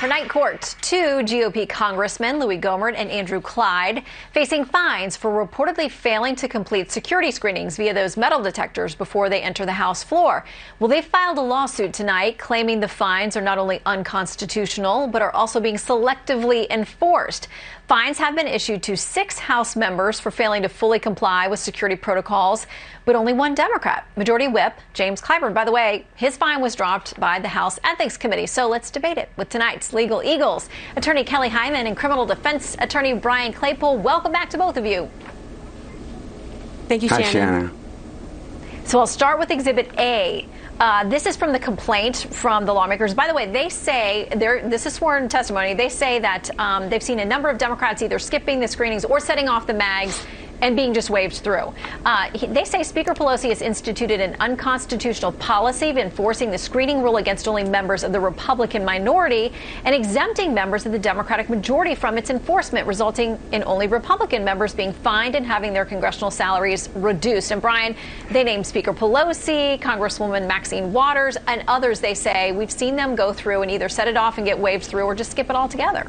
for night court, two GOP congressmen, Louis Gohmert and Andrew Clyde, facing fines for reportedly failing to complete security screenings via those metal detectors before they enter the House floor. Well, they filed a lawsuit tonight claiming the fines are not only unconstitutional, but are also being selectively enforced. Fines have been issued to 6 House members for failing to fully comply with security protocols, but only one Democrat, Majority Whip James Clyburn. By the way, his fine was dropped by the House Ethics Committee. So let's debate it with tonight's Legal Eagles. Attorney Kelly Hyman and criminal defense attorney Brian Claypool. Welcome back to both of you. Thank you, Shannon. Hi, Shannon. So I'll start with Exhibit A. This is from the complaint from the lawmakers. By the way, they say, this is sworn testimony, they say that they've seen a number of Democrats either skipping the screenings or setting off the mags and being just waved through. They say Speaker Pelosi has instituted an unconstitutional policy of enforcing the screening rule against only members of the Republican minority and exempting members of the Democratic majority from its enforcement, resulting in only Republican members being fined and having their congressional salaries reduced. And Brian, they named Speaker Pelosi, Congresswoman Maxine Waters, and others. They say we've seen them go through and either set it off and get waved through or just skip it altogether.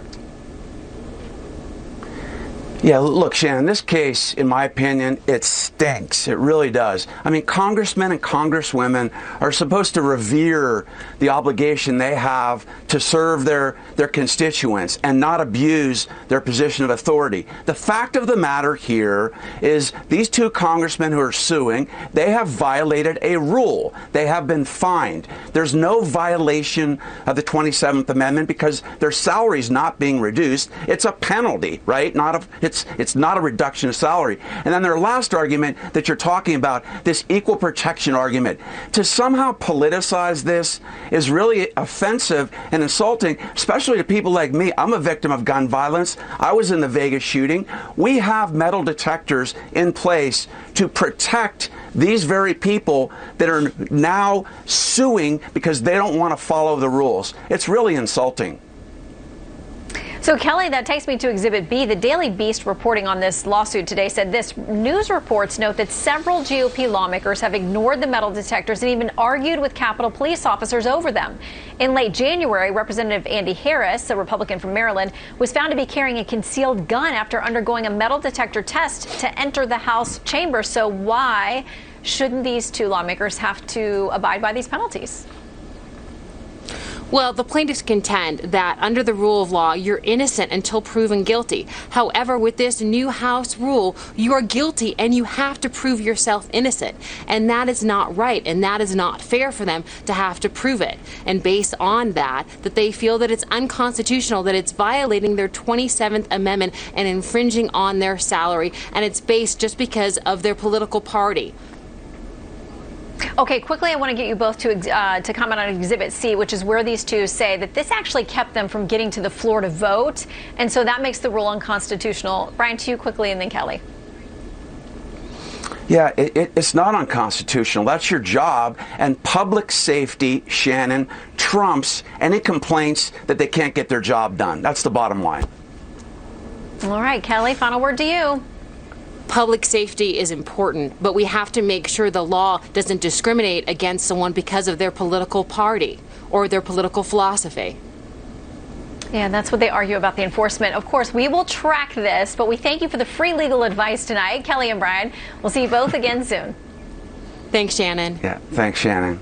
Yeah, look, Shannon, this case, in my opinion, it stinks. It really does. I mean, congressmen and congresswomen are supposed to revere the obligation they have to serve their constituents and not abuse their position of authority. The fact of the matter here is these 2 congressmen who are suing, they have violated a rule. They have been fined. There's no violation of the 27th Amendment because their salary is not being reduced. It's a penalty, right? It's not a reduction of salary. And then their last argument that you're talking about, this equal protection argument, to somehow politicize this is really offensive and insulting, especially to people like me. I'm a victim of gun violence. I was in the Vegas shooting. We have metal detectors in place to protect these very people that are now suing because they don't want to follow the rules. It's really insulting. So, Kelly, that takes me to Exhibit B. The Daily Beast reporting on this lawsuit today said this. News reports note that several GOP lawmakers have ignored the metal detectors and even argued with Capitol Police officers over them. In late January, Representative Andy Harris, a Republican from Maryland, was found to be carrying a concealed gun after undergoing a metal detector test to enter the House chamber. So why shouldn't these 2 lawmakers have to abide by these penalties? Well, the plaintiffs contend that under the rule of law, you're innocent until proven guilty. However, with this new House rule, you are guilty and you have to prove yourself innocent. And that is not right, and that is not fair for them to have to prove it. And based on that they feel that it's unconstitutional, that it's violating their 27th Amendment and infringing on their salary, and it's based just because of their political party. Okay, quickly, I want to get you both to comment on Exhibit C, which is where these 2 say that this actually kept them from getting to the floor to vote, and so that makes the rule unconstitutional. Brian, to you quickly, and then Kelly. Yeah, it's not unconstitutional. That's your job. And public safety, Shannon, trumps any complaints that they can't get their job done. That's the bottom line. All right, Kelly, final word to you. Public safety is important, but we have to make sure the law doesn't discriminate against someone because of their political party or their political philosophy. Yeah, and that's what they argue about the enforcement. Of course, we will track this, but we thank you for the free legal advice tonight, Kelly and Brian. We'll see you both again soon. Thanks, Shannon. Yeah, thanks, Shannon.